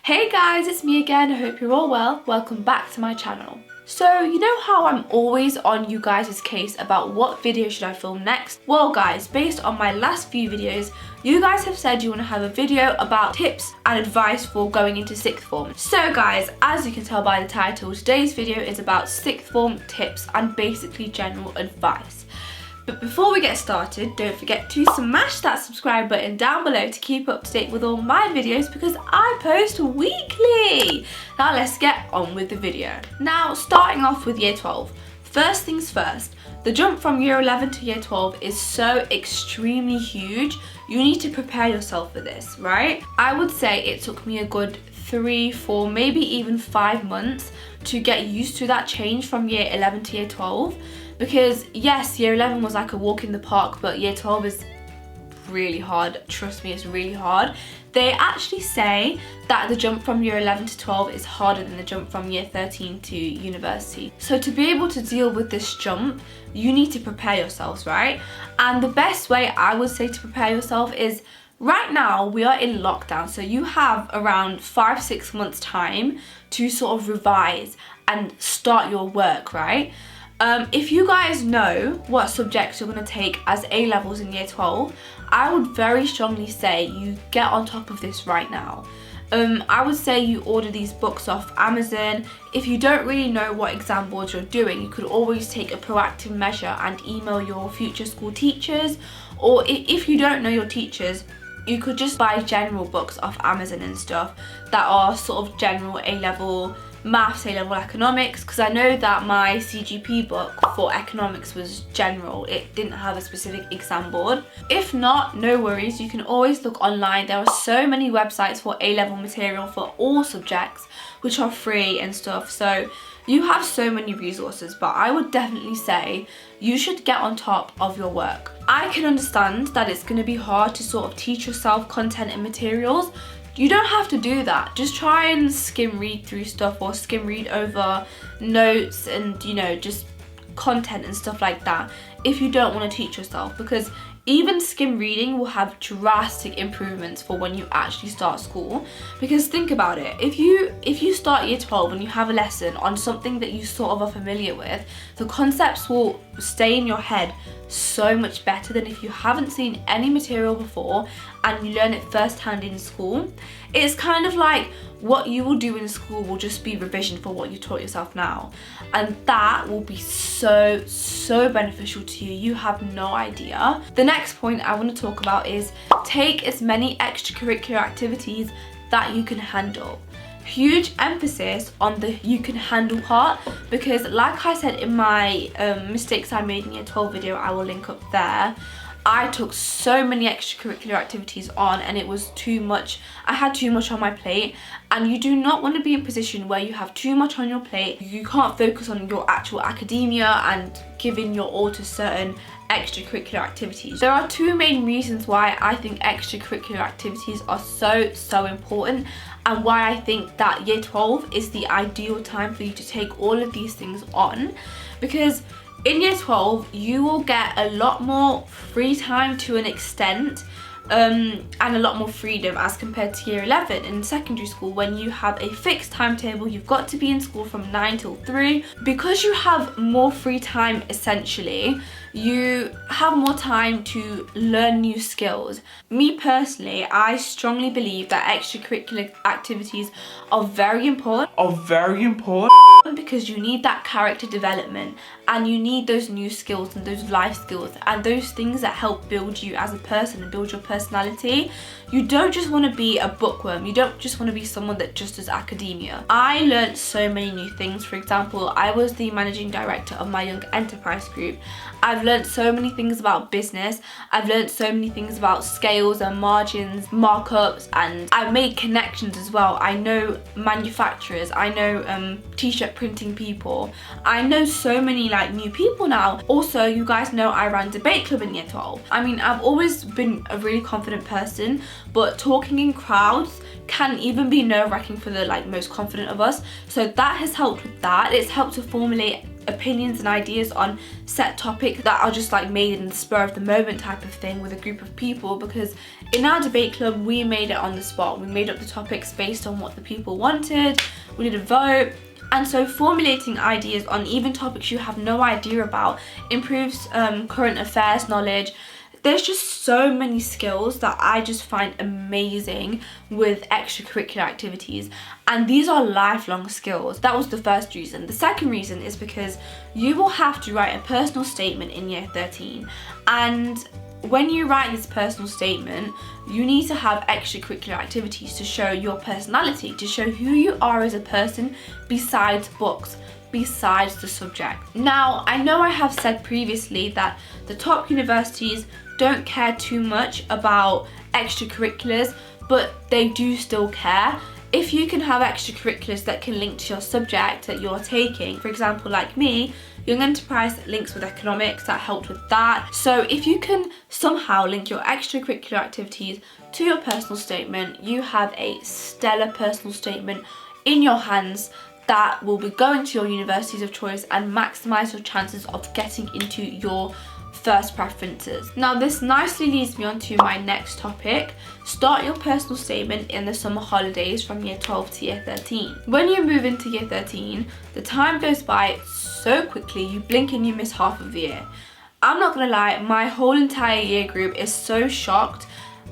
Hey guys, it's me again. I hope you're all well. Welcome back to my channel. So, you know how I'm always on you guys' case about what video should I film next? Well guys, based on my last few videos, you guys have said you want to have a video about tips and advice for going into sixth form. So guys, as you can tell by the title, today's video is about sixth form tips and basically general advice. But before we get started, don't forget to smash that subscribe button down below to keep up to date with all my videos because I post weekly. Now let's get on with the video. Now starting off with year 12. First things first, the jump from year 11 to year 12 is so extremely huge. You need to prepare yourself for this, right? I would say it took me a good 3, 4, maybe even 5 months to get used to that change from year 11 to year 12. Because yes, year 11 was like a walk in the park, but year 12 is really hard. Trust me, it's really hard. They actually say that the jump from year 11 to 12 is harder than the jump from year 13 to university. So to be able to deal with this jump, you need to prepare yourselves, right? And the best way I would say to prepare yourself is, right now we are in lockdown, so you have around 5-6 months time to sort of revise and start your work, right? If you guys know what subjects you're going to take as A-levels in year 12, I would very strongly say you get on top of this right now. I would say you order these books off Amazon. If you don't really know what exam boards you're doing, you could always take a proactive measure and email your future school teachers, or if you don't know your teachers, you could just buy general books off Amazon and stuff that are sort of general A-level maths, A-level economics, because I know that my CGP book for economics was general. It didn't have a specific exam board. If not, no worries, you can always look online. There are so many websites for A-level material for all subjects which are free and stuff, so you have so many resources. But I would definitely say you should get on top of your work. I can understand that it's going to be hard to sort of teach yourself content and materials. You don't have to do that. Just try and skim read through stuff or skim read over notes and, you know, just content and stuff like that if you don't want to teach yourself, because even skim reading will have drastic improvements for when you actually start school. Because think about it, if you start year 12 and you have a lesson on something that you sort of are familiar with, the concepts will stay in your head so much better than if you haven't seen any material before and you learn it firsthand in school. It's kind of like what you will do in school will just be revision for what you taught yourself now, and that will be so beneficial to you. You have no idea. The next point I want to talk about is take as many extracurricular activities that you can handle. Huge emphasis on the you can handle part, because like I said in my mistakes I made in year 12 video, I will link up there, I took so many extracurricular activities on and it was too much. I had too much on my plate, and you do not want to be in a position where you have too much on your plate. You can't focus on your actual academia and giving your all to certain extracurricular activities. There are two main reasons why I think extracurricular activities are so important, and why I think that year 12 is the ideal time for you to take all of these things on. Because in year 12 you will get a lot more free time to an extent, and a lot more freedom as compared to year 11 in secondary school, when you have a fixed timetable. You've got to be in school from 9 till 3. Because you have more free time, essentially you have more time to learn new skills. Me personally, I strongly believe that extracurricular activities are very important. Because you need that character development, and you need those new skills and those life skills and those things that help build you as a person and build your personality. You don't just want to be a bookworm. You don't just want to be someone that just does academia. I learned so many new things. For example, I was the managing director of my young enterprise group. I've learned so many things about business. I've learned so many things about scales and margins, markups, and I've made connections as well. I know manufacturers, I know t-shirt printing people. I know so many like new people now. Also, you guys know I ran debate club in year 12. I mean, I've always been a really confident person, but talking in crowds can even be nerve-wracking for the most confident of us. So that has helped with that. It's helped to formulate opinions and ideas on set topics that are just like made in the spur of the moment type of thing with a group of people, because in our debate club we made it on the spot. We made up the topics based on what the people wanted, we did a vote, and so formulating ideas on even topics you have no idea about improves current affairs knowledge. There's just so many skills that I just find amazing with extracurricular activities, and these are lifelong skills. That was the first reason. The second reason is because you will have to write a personal statement in year 13, and when you write this personal statement, you need to have extracurricular activities to show your personality, to show who you are as a person besides books, besides the subject. Now, I know I have said previously that the top universities don't care too much about extracurriculars, but they do still care. If you can have extracurriculars that can link to your subject that you're taking, for example, like me, Young Enterprise that links with economics, that helped with that. So if you can somehow link your extracurricular activities to your personal statement, you have a stellar personal statement in your hands that will be going to your universities of choice and maximize your chances of getting into your first preferences. Now, this nicely leads me on to my next topic. Start your personal statement in the summer holidays from year 12 to year 13. When you move into year 13, the time goes by so quickly, you blink and you miss half of the year. I'm not gonna lie, my whole entire year group is so shocked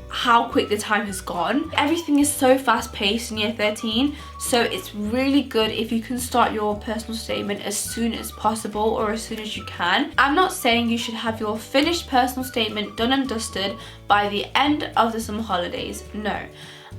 how quick the time has gone. Everything is so fast paced in year 13, so it's really good if you can start your personal statement as soon as possible or as soon as you can. I'm not saying you should have your finished personal statement done and dusted by the end of the summer holidays, no.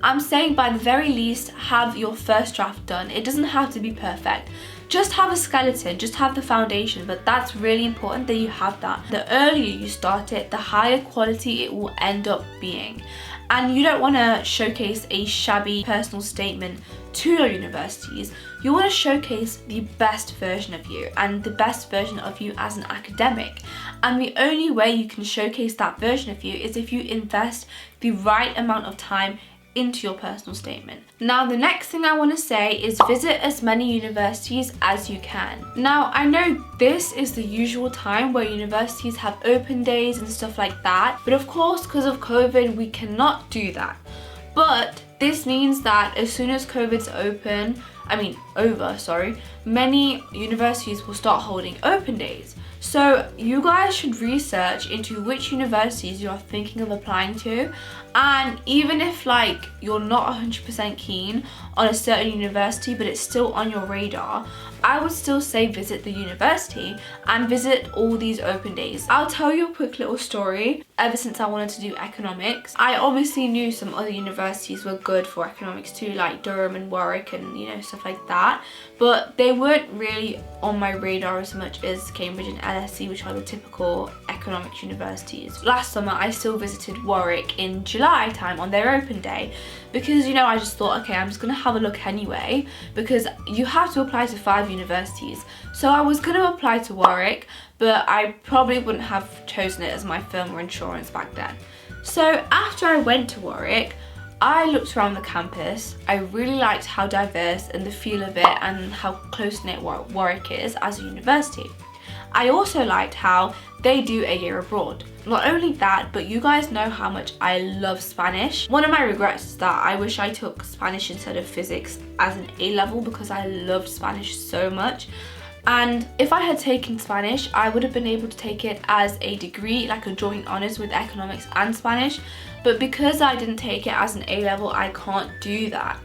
I'm saying by the very least have your first draft done. It doesn't have to be perfect. Just have a skeleton, just have the foundation, but that's really important that you have that. The earlier you start it, the higher quality it will end up being. And you don't want to showcase a shabby personal statement to your universities. You want to showcase the best version of you and the best version of you as an academic. And the only way you can showcase that version of you is if you invest the right amount of time into your personal statement. Now, the next thing I want to say is visit as many universities as you can. Now, I know this is the usual time where universities have open days and stuff like that, but of course, because of COVID, we cannot do that. But this means that as soon as COVID's over, many universities will start holding open days. So you guys should research into which universities you are thinking of applying to, and even if like you're not 100% keen on a certain university but it's still on your radar, I would still say visit the university and visit all these open days. I'll tell you a quick little story. Ever since I wanted to do economics, I obviously knew some other universities were good for economics too, like Durham and Warwick and stuff like that, but they weren't really on my radar as much as Cambridge and LSE, which are the typical economics universities. Last summer I still visited Warwick in July time on their open day because I just thought, okay, I'm just gonna have a look anyway, because you have to apply to 5 universities. So I was gonna apply to Warwick, but I probably wouldn't have chosen it as my firm or insurance back then. So after I went to Warwick, I looked around the campus. I really liked how diverse and the feel of it and how close-knit Warwick is as a university. I also liked how they do a year abroad. Not only that, but you guys know how much I love Spanish. One of my regrets is that I wish I took Spanish instead of physics as an A-level because I loved Spanish so much. And if I had taken Spanish, I would have been able to take it as a degree, like a joint honours with economics and Spanish. But because I didn't take it as an A-level, I can't do that.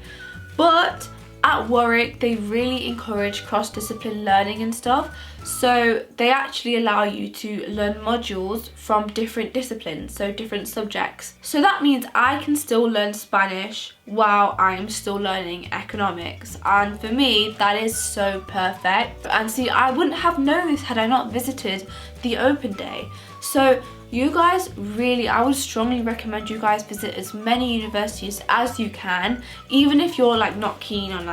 But at Warwick, they really encourage cross-discipline learning and stuff. So they actually allow you to learn modules from different disciplines, so different subjects. So that means I can still learn Spanish while I'm still learning economics. And for me, that is so perfect. And see, I wouldn't have known this had I not visited the open day. So you guys really, I would strongly recommend you guys visit as many universities as you can, even if you're like not keen on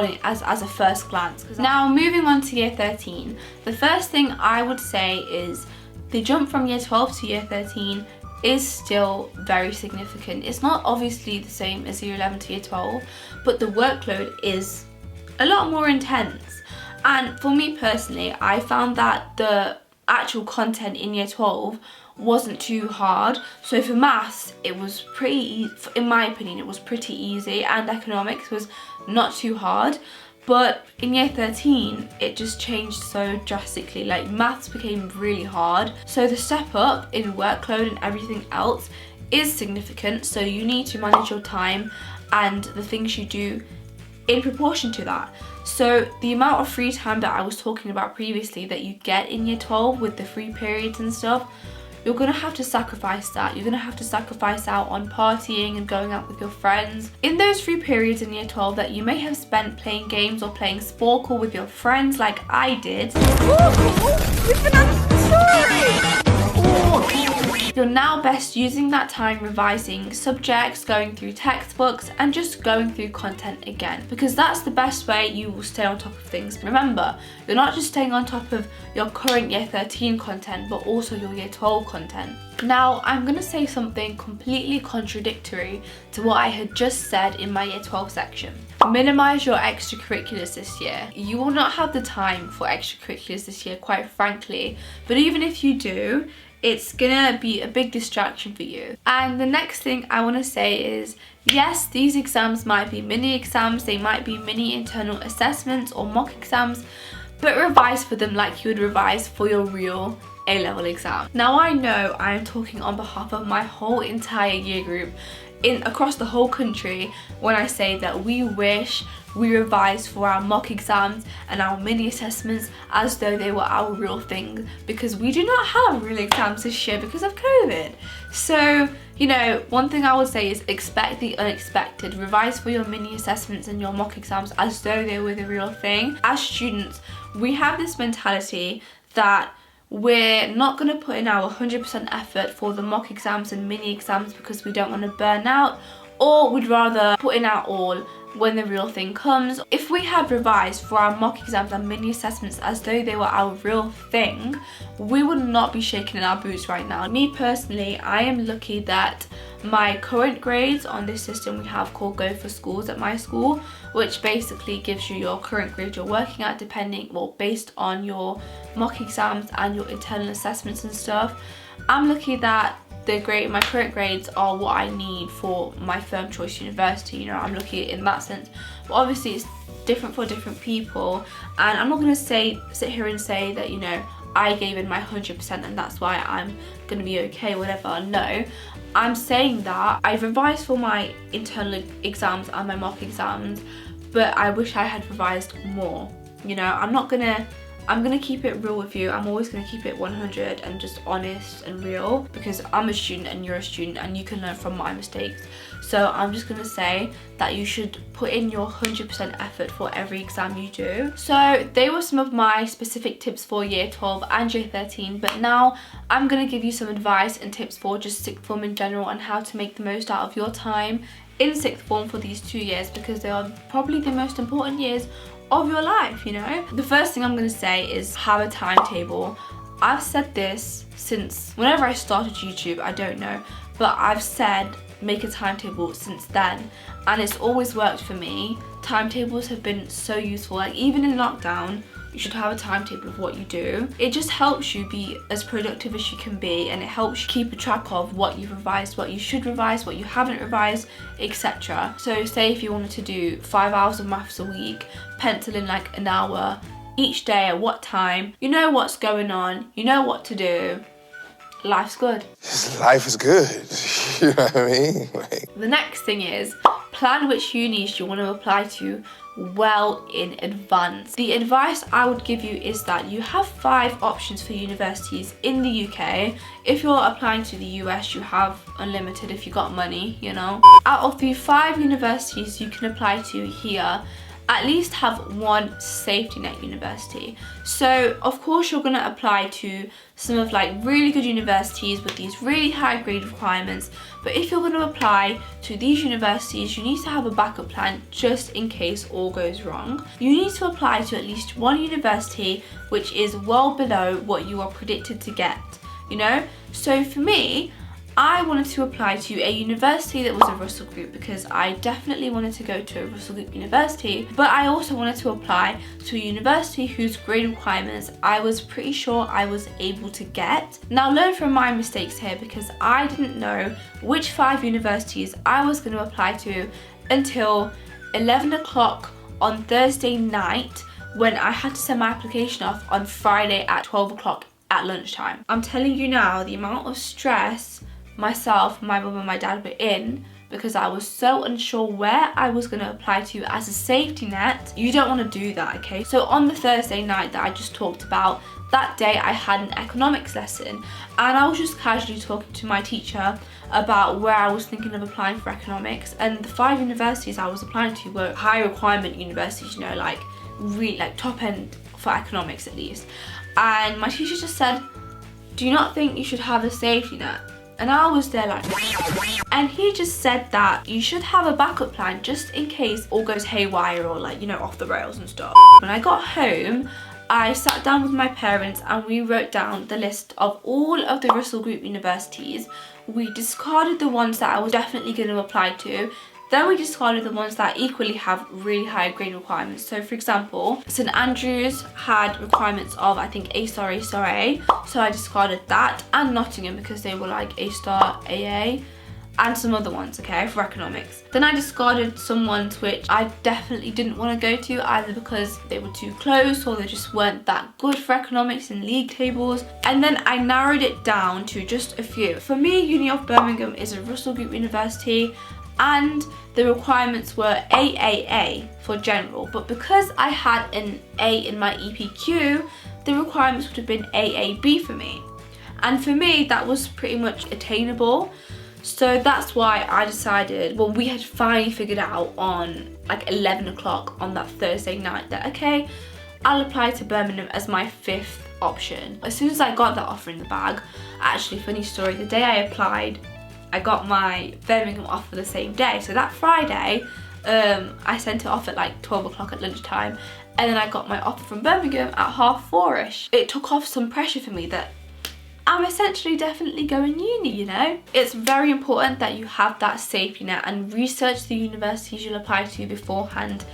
it as a first glance. Now, moving on to year 13, the first thing I would say is the jump from year 12 to year 13 is still very significant. It's not obviously the same as year 11 to year 12, but the workload is a lot more intense. And for me personally, I found that the actual content in year 12 wasn't too hard. So for maths, it was pretty, in my opinion, it was pretty easy, and economics was not too hard. But in year 13, it just changed so drastically. Like, maths became really hard. So the step up in workload and everything else is significant. So you need to manage your time and the things you do in proportion to that. So the amount of free time that I was talking about previously that you get in year 12 with the free periods and stuff, you're gonna have to sacrifice that. You're gonna have to sacrifice out on partying and going out with your friends. In those free periods in year 12 that you may have spent playing games or playing Sporkle with your friends like I did, you're now best using that time revising subjects, going through textbooks, and just going through content again, because that's the best way you will stay on top of things. Remember, you're not just staying on top of your current year 13 content, but also your year 12 content. Now, I'm going to say something completely contradictory to what I had just said in my year 12 section. Minimize your extracurriculars this year. You will not have the time for extracurriculars this year, quite frankly, but even if you do, it's gonna be a big distraction for you. And the next thing I want to say is, yes, these exams might be mini exams, they might be mini internal assessments or mock exams, but revise for them like you would revise for your real A-level exam. Now, I know I am talking on behalf of my whole entire year group across the whole country when I say that we wish we revised for our mock exams and our mini assessments as though they were our real thing, because we do not have real exams this year because of COVID. So, you know, one thing I would say is expect the unexpected. Revise for your mini assessments and your mock exams as though they were the real thing. As students, we have this mentality that we're not going to put in our 100% effort for the mock exams and mini exams because we don't want to burn out, or we'd rather put in our all when the real thing comes. If we had revised for our mock exams and mini assessments as though they were our real thing, we would not be shaking in our boots right now. Me personally, I am lucky that my current grades on this system we have called Go for Schools at my school, which basically gives you your current grade you're working at based on your mock exams and your internal assessments and stuff. I'm lucky that my current grades are what I need for my firm choice university. You know, I'm lucky in that sense, but obviously it's different for different people, and I'm not going to sit here and say that, you know, I gave in my 100% and that's why I'm going to be okay, whatever. No, I'm saying that I've revised for my internal exams and my mock exams, but I wish I had revised more. You know, I'm gonna keep it real with you. I'm always gonna keep it 100 and just honest and real, because I'm a student and you're a student and you can learn from my mistakes. So I'm just gonna say that you should put in your 100% effort for every exam you do. So they were some of my specific tips for year 12 and year 13, but now I'm gonna give you some advice and tips for just sixth form in general and how to make the most out of your time in sixth form for these 2 years, because they are probably the most important years of your life, you know. The first thing I'm going to say is have a timetable. I've said this since whenever I started YouTube, I don't know, but I've said make a timetable since then, and it's always worked for me. Timetables have been so useful. Like, even in lockdown, you should have a timetable of what you do. It just helps you be as productive as you can be, and it helps you keep a track of what you've revised, what you should revise, what you haven't revised, etc. So say if you wanted to do 5 hours of maths a week, pencil in like an hour each day at what time. You know what's going on, you know what to do. Life's good. Life is good. You know what I mean? The next thing is plan which unis you want to apply to well in advance. The advice I would give you is that you have 5 options for universities in the UK. If you're applying to the US, you have unlimited if you got money, you know. Out of the 5 universities you can apply to here, at least have one safety net university. So of course you're going to apply to some of like really good universities with these really high grade requirements, but if you're going to apply to these universities, you need to have a backup plan just in case all goes wrong. You need to apply to at least one university which is well below what you are predicted to get, you know. So for me, I wanted to apply to a university that was a Russell Group because I definitely wanted to go to a Russell Group university, but I also wanted to apply to a university whose grade requirements I was pretty sure I was able to get. Now learn from my mistakes here, because I didn't know which 5 universities I was going to apply to until 11 o'clock on Thursday night, when I had to send my application off on Friday at 12 o'clock at lunchtime. I'm telling you now, the amount of stress myself, my mum and my dad were in because I was so unsure where I was going to apply to as a safety net. You don't want to do that, okay? So on the Thursday night that I just talked about, that day I had an economics lesson, and I was just casually talking to my teacher about where I was thinking of applying for economics, and the 5 universities I was applying to were high requirement universities, you know, like really like top end for economics at least. And my teacher just said, do you not think you should have a safety net? And I was there like, and he just said that you should have a backup plan just in case all goes haywire or like, you know, off the rails and stuff. When I got home, I sat down with my parents and we wrote down the list of all of the Russell Group universities. We discarded the ones that I was definitely going to apply to. Then we discarded the ones that equally have really high grade requirements. So for example, St Andrews had requirements of, I think, A star, A star, A. So I discarded that, and Nottingham because they were like A star, AA, and some other ones, okay, for economics. Then I discarded some ones which I definitely didn't want to go to, either because they were too close or they just weren't that good for economics in league tables. And then I narrowed it down to just a few. For me, Uni of Birmingham is a Russell Group university, and the requirements were AAA for general, but because I had an A in my EPQ, the requirements would have been AAB for me. And for me, that was pretty much attainable. So that's why I decided, well, we had finally figured out on like 11 o'clock on that Thursday night that, okay, I'll apply to Birmingham as my 5th option. As soon as I got that offer in the bag, actually, funny story, the day I applied, I got my Birmingham offer the same day. So that Friday, I sent it off at like 12 o'clock at lunchtime, and then I got my offer from Birmingham at 4:30ish. It took off some pressure for me that I'm essentially definitely going uni, you know? It's very important that you have that safety net and research the universities you'll apply to beforehand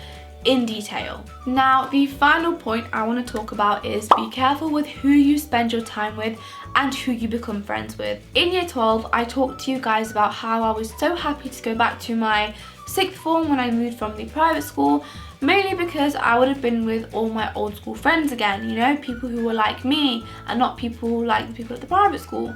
in detail. Now, the final point I want to talk about is be careful with who you spend your time with and who you become friends with. In year 12, I talked to you guys about how I was so happy to go back to my sixth form when I moved from the private school, mainly because I would have been with all my old school friends again, you know, people who were like me and not people like the people at the private school.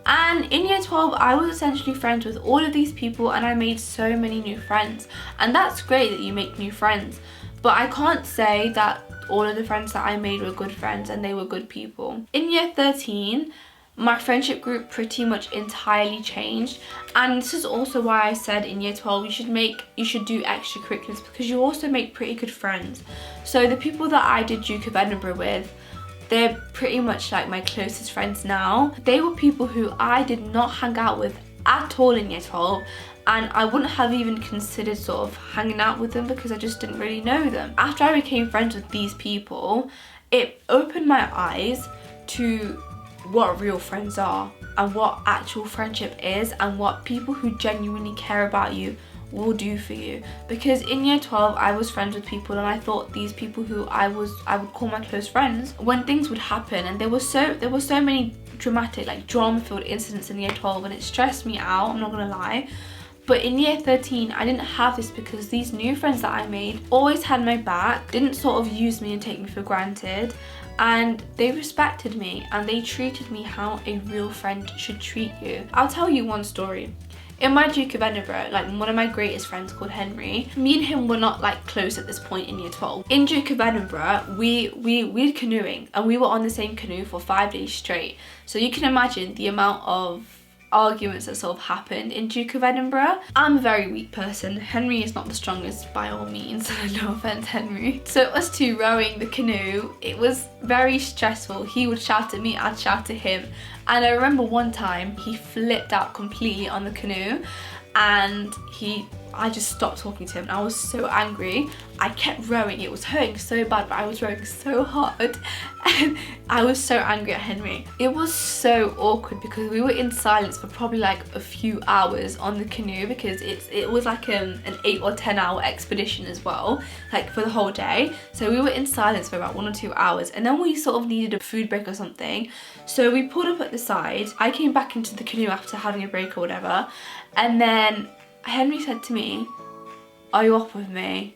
And in year 12, I was essentially friends with all of these people, and I made so many new friends. And that's great that you make new friends, but I can't say that all of the friends that I made were good friends and they were good people. In year 13, my friendship group pretty much entirely changed, and this is also why I said in year 12 you should do extracurriculars, because you also make pretty good friends. So the people that I did Duke of Edinburgh with, they're pretty much like my closest friends now. They were people who I did not hang out with at all in year 12, and I wouldn't have even considered sort of hanging out with them because I just didn't really know them. After I became friends with these people, it opened my eyes to what real friends are and what actual friendship is and what people who genuinely care about you will do for you. Because in year 12 I was friends with people, and I thought these people who I would call my close friends, when things would happen, and there were so many dramatic, like drama-filled incidents in year 12, and it stressed me out, I'm not gonna lie. But in year 13, I didn't have this because these new friends that I made always had my back, didn't sort of use me and take me for granted, and they respected me and they treated me how a real friend should treat you. I'll tell you one story. In my Duke of Edinburgh, like one of my greatest friends called Henry, me and him were not like close at this point in year 12. In Duke of Edinburgh, we did canoeing, and we were on the same canoe for 5 days straight. So you can imagine the amount of arguments that sort of happened in Duke of Edinburgh. I'm a very weak person. Henry is not the strongest by all means. No offense, Henry. So us two rowing the canoe, it was very stressful. He would shout at me, I'd shout at him. And I remember one time he flipped out completely on the canoe, and he I just stopped talking to him and I was so angry. I kept rowing, it was hurting so bad, but I was rowing so hard and I was so angry at Henry. It was so awkward because we were in silence for probably like a few hours on the canoe because it was like an 8 or 10 hour expedition as well, like for the whole day. So we were in silence for about 1 or 2 hours and then we sort of needed a food break or something. So we pulled up at the side. I came back into the canoe after having a break or whatever, and then Henry said to me, "Are you off with me?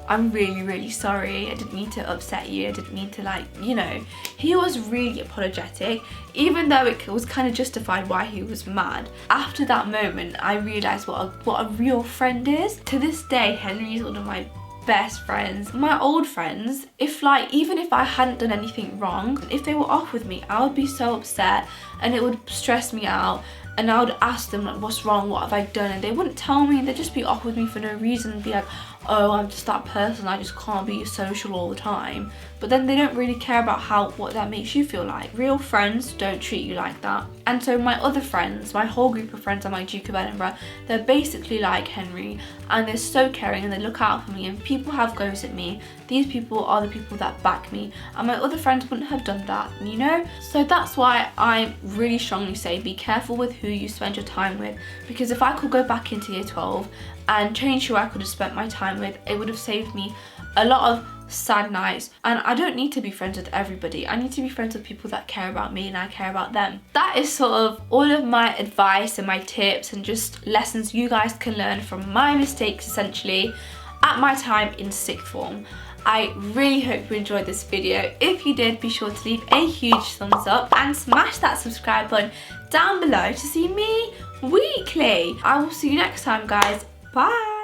I'm really, really sorry. I didn't mean to upset you. I didn't mean to, like, you know." He was really apologetic, even though it was kind of justified why he was mad. After that moment, I realised what a real friend is. To this day, Henry is one of my best friends. My old friends, even if I hadn't done anything wrong, if they were off with me, I would be so upset and it would stress me out. And I would ask them, like, what's wrong, what have I done? And they wouldn't tell me, they'd just be off with me for no reason and be like, oh, I'm just that person, I just can't be social all the time. But then they don't really care about what that makes you feel like. Real friends don't treat you like that. And so my other friends, my whole group of friends at my Duke of Edinburgh, they're basically like Henry and they're so caring and they look out for me, and people have goes at me. These people are the people that back me, and my other friends wouldn't have done that, you know? So that's why I really strongly say be careful with who you spend your time with, because if I could go back into year 12 and change who I could have spent my time with, it would have saved me a lot of sad nights. And I don't need to be friends with everybody. I need to be friends with people that care about me and I care about them. That is sort of all of my advice and my tips and just lessons you guys can learn from my mistakes essentially at my time in sixth form. I really hope you enjoyed this video. If you did, be sure to leave a huge thumbs up and smash that subscribe button down below to see me weekly. I will see you next time, guys. Bye.